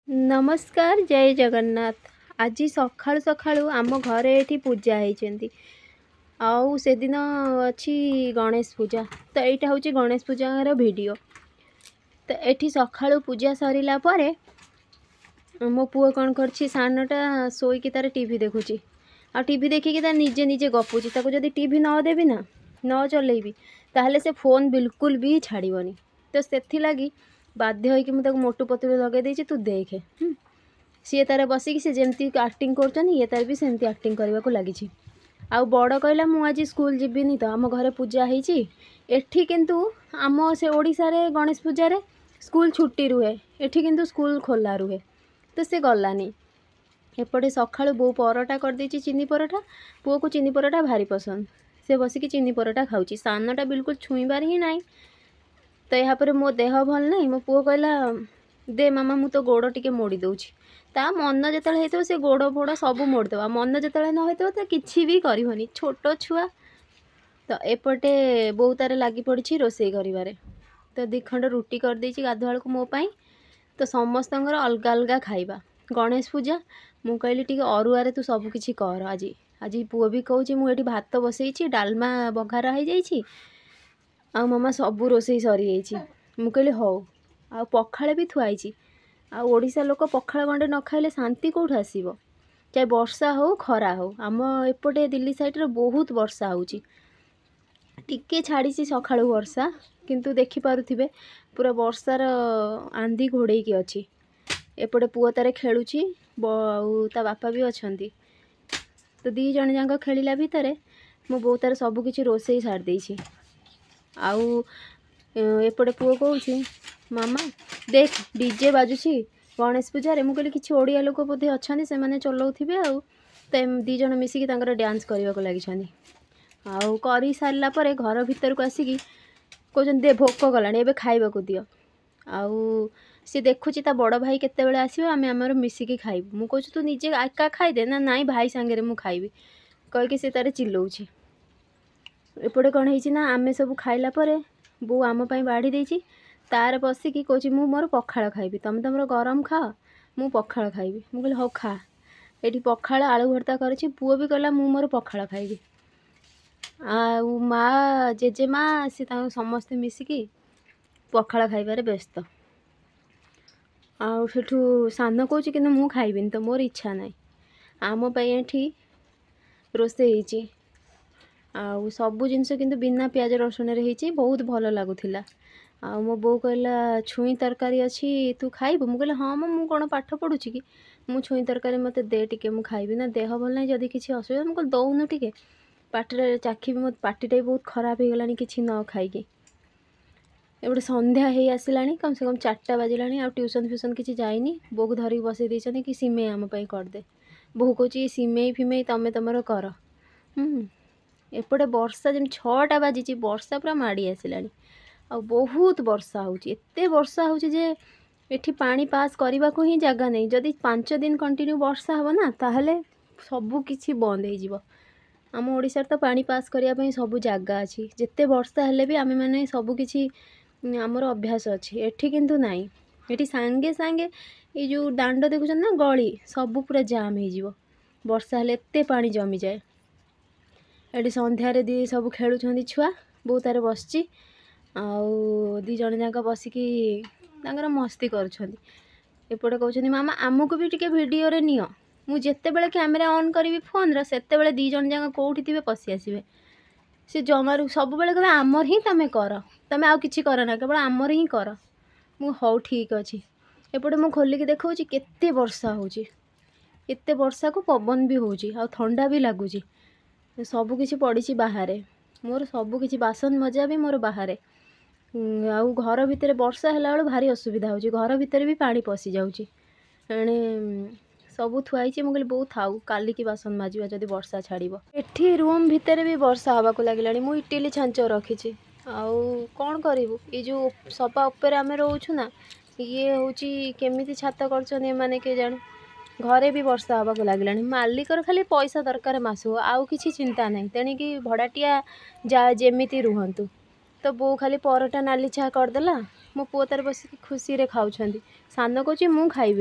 नमस्कार जय जगन्नाथ। आज सकाळु सकाळु आम घरे ये पूजा होती आउ से दिन अच्छी गणेश पूजा। तो यहाँ हूँ गणेश पूजार वीडियो। तो ये सकाळु पूजा सरला मो पुओ कौन कर सानटा शोईकी तार टीवी देखुची आ टीवी देखिकी तार निजे निजे गपुची। ताको जदि टीवी न देवी ना न चलेबी ताहले से फोन बिल्कुल भी छाड़बनी। तो से लगी बाध्य होइकी मुझे मोटू पतलू लगे देती तू देखे सी तार बसिकी सी जमती एक्टिंग कर ये तार भी सेमती एक्टिंग करने को लगी। आ बड़ कहला मु आज स्कूल जीविनी तो आम घरे पूजा होती एठी किंतु आम से ओडिशा रे गणेश पूजा रे स्कूल छुट्टी रुहे एठी किंतु स्कूल खोला रुहे तो से गलानी। एपटे सकाळु बो परोटा कर देची चीनी परोटा पुओ को चीनी परोटा भारी पसंद से बसिकी चीनी परोटा खाऊची सानटा बिल्कुल छुईबार ही नहीं। तो यहाँ पर मो देह भल नहीं मो पुओ कहला दे मामा मु तो गोड़ टिके मोड़ी दूची ता मन जिते होता से गोड़ फोड़ सब मोड़देव मन जिते न होता तो किसी भी करनी छोट छुआ। तो एपटे बो तार लगी पड़ी रोसई कर तो दिखंड रुटी कर देची गाधुआल को मोपाई। तो समस्त अलग अलग खाइबा गणेश पूजा मु कहली टिके अरुआरे तू सब किछि कर। आज आज पुओ भी कहूँ मुझे भात बसई डालमा बघारा हो जाइए आ मामा सबू रोसई सरी जाइए मु कहली हौ आ पखाड़ भी थुआई आ ओडिशा लोक पखाड़ गंडे न खाइले शांति कौट आसब चाहे वर्षा हो खरा हो। आम एपटे दिल्ली साइड रे बहुत वर्षा होची टिके छाड़ी सकाळु वर्षा किंतु देखि पारुथिबे पूरा वर्षार आंधी घोड़ेकी अच्छी। एपटे पुओ तारे खेलुची ता बापा भी अछंती तो दी जण जाक खेलिला भितर मो बो तार सब किछि रोसई सार देछि। आउ एपटे पुओ कहूँ मामा देख डीजे बाजुची गणेश पूजा मु कहली किसी ओडिया लोक बोधे अच्छा से मैंने चलाउे आउ तो दी जण मिसिकी डांस करने को लगी आउ कर सारा पर घर भीतर को आसिकी कहते दे भोक गला एवं खाइबा को दियो आउ सी देखुची ता बड़ भाई केते बेले आसीबो आमे हमर मिसिकी खाइबू मु कहूँ तू निजे एका खाइदे ना नाई भाई सांगे मु खाइबी कहीकि सी तारे चिल्लाउची। एपटे कौन है ना आमे सब खाइला परे बो आम बाढ़ी देची तार बसिकी कहूँ मु मोर पखाड़ खाइबी तुम तुम गरम खाओ मु पखाड़ खाइबी मु कहली हौ खा। ये पखाड़ आलू भर्ता करी पुओ भी कहला मु मोर पखाड़ खाइबी आउ माँ जेजेमा सी समस्ते मिसिकी पखाड़ खाइबार व्यस्त। आउ सेठू सान कहूँ कि मु खाइबिनी तो मोर इच्छा ना आम ये रोसे आउ सबू जिनस किंतु बिना प्याज रसुन रे बहुत भल लगुला। आ मो बो कहला छुई तरकारी अच्छी तू खाइबू मु कहले हाँ मो कौन पाठ पढ़ुची कि मु छुई तरकारी मत दे टिके मु खाइबी ना देह भल ना जदि किसी असुविधा मु कहले दौनु टिके पाटे चाखी मो पाटीटा बहुत खराब हो गलानी किसी न खाइकी। एपटे संध्या हो आसला कम से कम 4टा बाजिला आ ट्यूशन फ्यूशन किसी जाइनी बो को धरिक बसई देछनी कि सिमेई आम पई करदे बो कहूँ सिमेई फिमेई तमें तुम कर। एपटे वर्षा जमी 6टा बाजी वर्षा पूरा माड़ी आसला आ बहुत वर्षा होची एते वर्षा होची जे एठी पानी पास करने को ही जगह नहीं। जदि 5 दिन कंटिन्यू वर्षा हो ना ताहले सबू किछि बंद हो जिवो। आम ओडिशा तो पानी पास करने सबू जगह अच्छी जिते वर्षा हेले भी आमे माने सबू किछि आमर अभ्यास अच्छी एठी किंतु नाई एठी सांगे सांगे ये जो दांड देखुछन ना गली सबू पूरा जाम हो जिवो वर्षा हेले एते पानी जमी जाए। एठी संध्यारे दी सब खेलुछंदी छुआ बो तारे बसची आउ दी जण जाक बसिकी मस्ती करुछंदी। एपटे कहउछंदी मामा आमको भी टिके वीडियो रे नियो मु जेते बेले कैमरा ऑन करी फोन रो सेते बेले दी जण जाक कोठी थिबे पसी आसीबे से जमारू सब बेले कहबे आमर ही तमे कर तमे आउ किछि कर ना केवल आमर ही कर मु हौ ठीक अछि। एपटे मु खोलिकी देखौची केते वर्षा होची एते वर्षा को पवन भी होची आ ठंडा भी लागुची सबु किछि पड़ीची बाहरे मोर सबु किछि बासन मजा भी मोर बाहरे आउ घर भितर वर्षा है भारी असुविधा होची घर भितर भी पानी पशि जाउची एणे सबू थुआई मुझे बहुत थाऊ काली की बासन माजिबा जदि वर्षा छाड़ब। एठी रूम भितर भी वर्षा हवा को लगिलानी मु इटिली छांच रखी आउ कौन करिवु ये जो सपा ऊपर आमे रोचु ना ये होची केमिति छात करछन माने के जाने घरे भी वर्षा हवा को लगिलानी मालिकर खाली पैसा दरकार मासु आउ किछि चिंता नहीं तेणिकी भड़ाटिया जा जेमिति रुहंतु। तो बो खाली परोटा नाली चाह करदेला मो पुओ तार बस खुशी रे खाउछंदी सान कहूँ मु खाइबे।